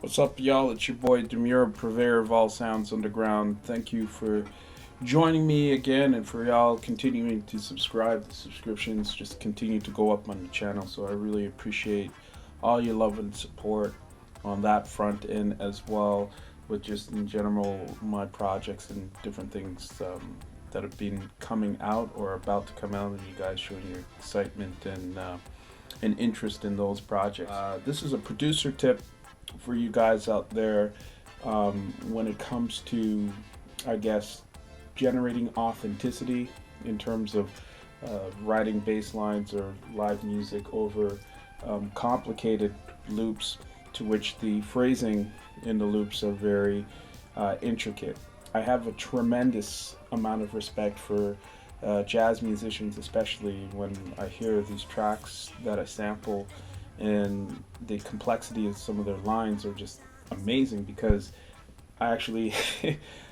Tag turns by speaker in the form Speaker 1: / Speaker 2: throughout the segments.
Speaker 1: What's up, y'all? It's your boy Demuir, purveyor of all sounds underground. Thank you for joining me again, and for y'all continuing to subscribe. The subscriptions just continue to go up on the channel, so I really appreciate all your love and support on that front, and as well with just in general my projects and different things that have been coming out or about to come out, and you guys showing your excitement and interest in those projects. This is a producer tip for you guys out there when it comes to, I guess, generating authenticity in terms of writing bass lines or live music over complicated loops to which the phrasing in the loops are very intricate. I have a tremendous amount of respect for jazz musicians, especially when I hear these tracks that I sample, and the complexity of some of their lines are just amazing, because I actually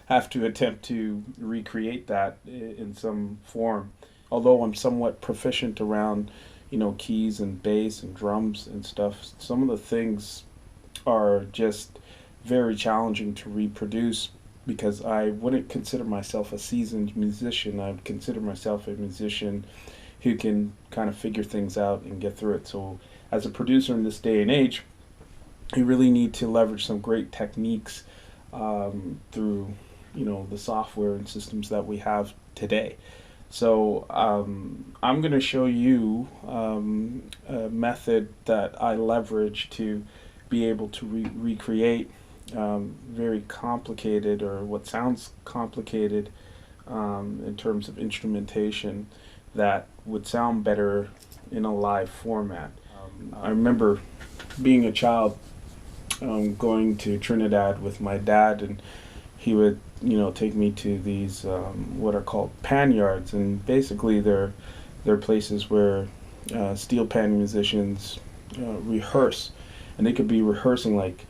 Speaker 1: have to attempt to recreate that in some form. Although I'm somewhat proficient around, keys and bass and drums and stuff, some of the things are just very challenging to reproduce, because I wouldn't consider myself a seasoned musician. I would consider myself a musician who can kind of figure things out and get through it. So as a producer in this day and age, you really need to leverage some great techniques through the software and systems that we have today. So I'm going to show you a method that I leverage to be able to recreate very complicated, or what sounds complicated in terms of instrumentation, that would sound better in a live format. I remember being a child, going to Trinidad with my dad, and he would take me to these what are called pan yards, and basically they're places where steel pan musicians rehearse, and they could be rehearsing like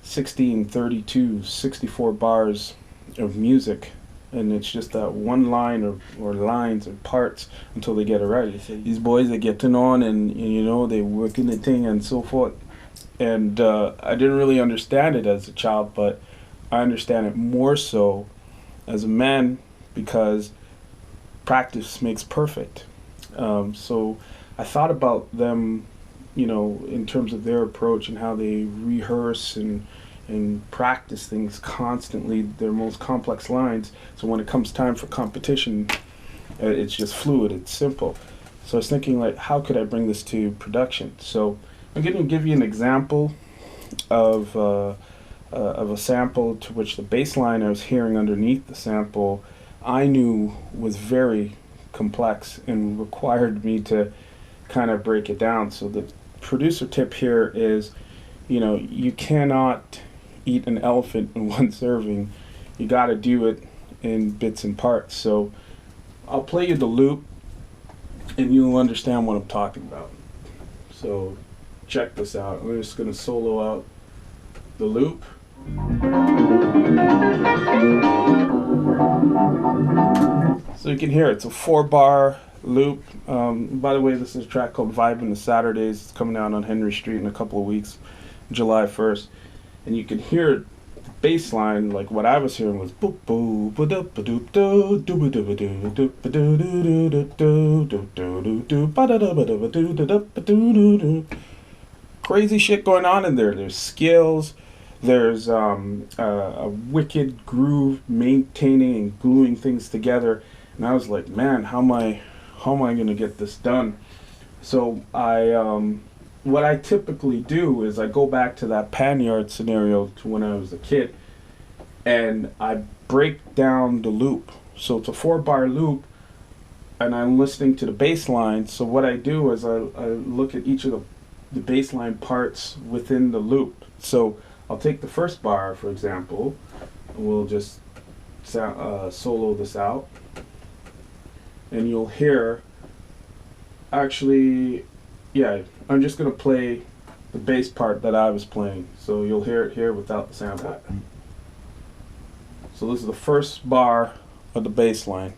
Speaker 1: 16, 32, 64 bars of music, and it's just that one line or lines or parts until they get it right. These boys, they getting on, and they working the thing and so forth. And I didn't really understand it as a child, but I understand it more so as a man, because practice makes perfect. So I thought about them, in terms of their approach and how they rehearse and practice things constantly, their most complex lines. So when it comes time for competition, it's just fluid, it's simple. So I was thinking, like, how could I bring this to production? So I'm going to give you an example of a sample to which the bass line I was hearing underneath the sample I knew was very complex and required me to kind of break it down. So the producer tip here is, you cannot eat an elephant in one serving. You got to do it in bits and parts. So I'll play you the loop and you'll understand what I'm talking about. So check this out. I'm just going to solo out the loop. So you can hear it's a 4-bar loop. By the way, this is a track called Vibe in the Saturdays. It's coming out on Henry Street in a couple of weeks, July 1st. And you can hear the bass line, like what I was hearing was boop boop ba doop ba doop doo doo ba doo ba doo doop ba doo doo doo doo doo doo doo doo ba da da ba da ba doo da da ba doo doo doo. Crazy shit going on in there. There's skills. There's a wicked groove maintaining and gluing things together. And I was like, man, how am I gonna get this done? So what I typically do is I go back to that pan yard scenario to when I was a kid, and I break down the loop. So it's a 4-bar loop, and I'm listening to the bass line. So what I do is I look at each of the bass line parts within the loop. So I'll take the first bar, for example, and we'll just solo this out, and you'll hear, actually, yeah, I'm just going to play the bass part that I was playing, so you'll hear it here without the sample. So this is the first bar of the bass line.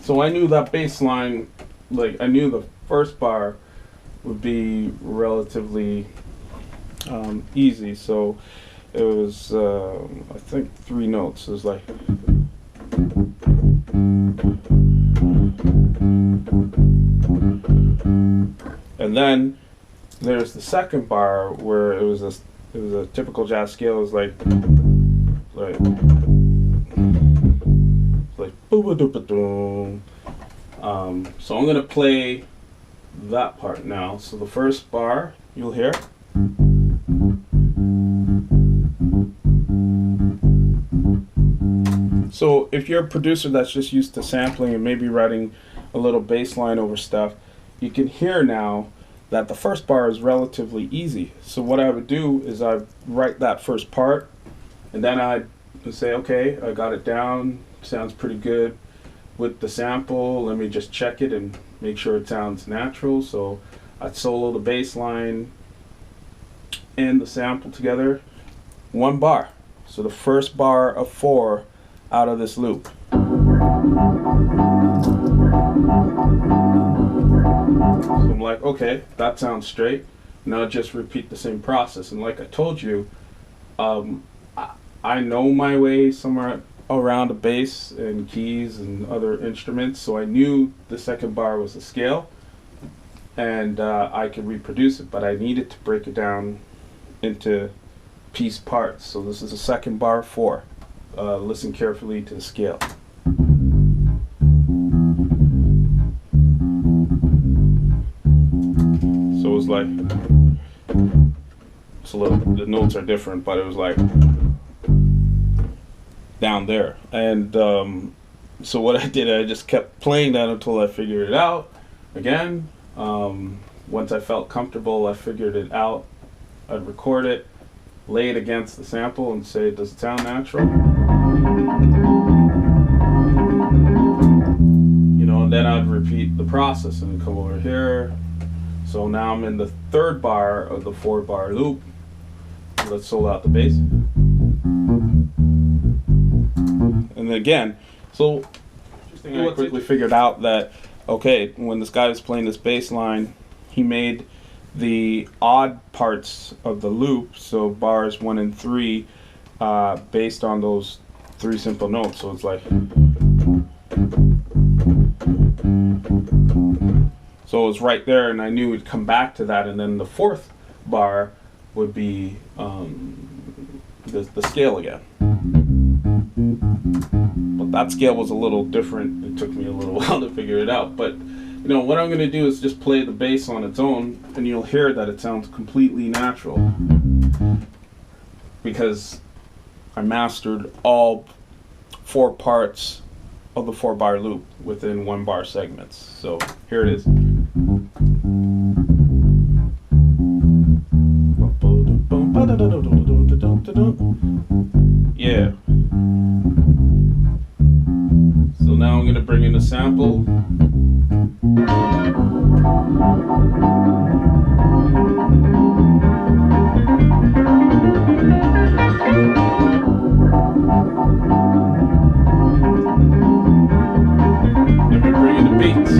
Speaker 1: So I knew that bass line, like I knew the first bar would be relatively easy. So it was, I think, 3 notes. It was like, and then there's the second bar where it was a typical jazz scale. It was like boo-ba-doo-ba-doom. So I'm gonna play that part now. So the first bar you'll hear. So if you're a producer that's just used to sampling and maybe writing a little bass line over stuff, you can hear now that the first bar is relatively easy. So what I would do is I'd write that first part, and then I'd say, okay, I got it down, sounds pretty good with the sample, let me just check it and make sure it sounds natural. So I'd solo the bass line and the sample together, 1 bar. So the first bar of 4 out of this loop. So I'm like, okay, that sounds straight. Now just repeat the same process. And like I told you, I know my way somewhere around the bass and keys and other instruments, so I knew the second bar was a scale, and I could reproduce it, but I needed to break it down into piece parts. So this is the second bar 4. Listen carefully to the scale. So it was like, it's a little, the notes are different, but it was like down there. And so what I did, I just kept playing that until I figured it out. Again, once I felt comfortable, I figured it out. I'd record it, lay it against the sample and say, does it sound natural? You know, and then I'd repeat the process and come over here. So now I'm in the 3rd bar of the 4-bar loop. Let's solo out the bass. And then again, so I quickly figured out that, okay, when this guy was playing this bass line, he made the odd parts of the loop, so bars 1 and 3, based on those 3 simple notes. So it's like, so it was right there, and I knew it'd come back to that, and then the 4th bar would be the scale again. But that scale was a little different. It took me a little while to figure it out. But you know what I'm going to do is just play the bass on its own, and you'll hear that it sounds completely natural because I mastered all 4 parts of the 4-bar loop within 1-bar segments. So here it is. Yeah. So now I'm going to bring in a sample. Let me bring in the beats.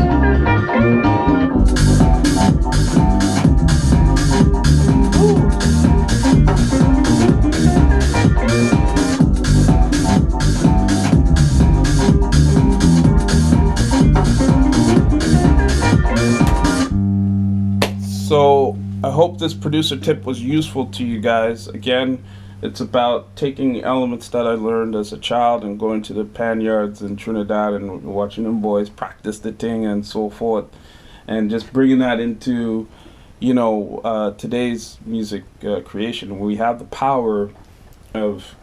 Speaker 1: So I hope this producer tip was useful to you guys. Again, it's about taking elements that I learned as a child and going to the pan yards in Trinidad and watching them boys practice the thing and so forth, and just bringing that into, you know, today's music creation. We have the power of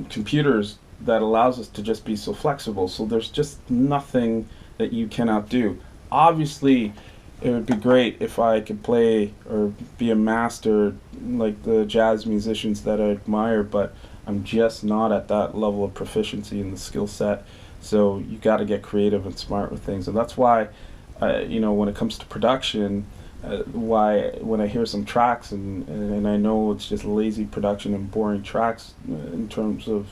Speaker 1: computers that allows us to just be so flexible. So there's just nothing that you cannot do. Obviously, it would be great if I could play or be a master like the jazz musicians that I admire, but I'm just not at that level of proficiency in the skill set. So you got to get creative and smart with things, and that's why, you know, when it comes to production, why when I hear some tracks and I know it's just lazy production and boring tracks in terms of,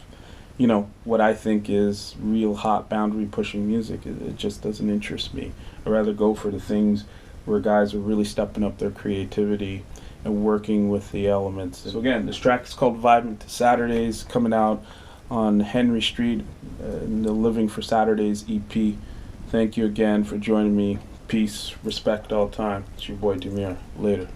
Speaker 1: what I think is real hot boundary pushing music. It just doesn't interest me. I'd rather go for the things where guys are really stepping up their creativity and working with the elements. So again, this track is called Vibing to Saturdays, coming out on Henry Street in the Living for Saturdays EP. Thank you again for joining me. Peace, respect all time. It's your boy Demuir. Later.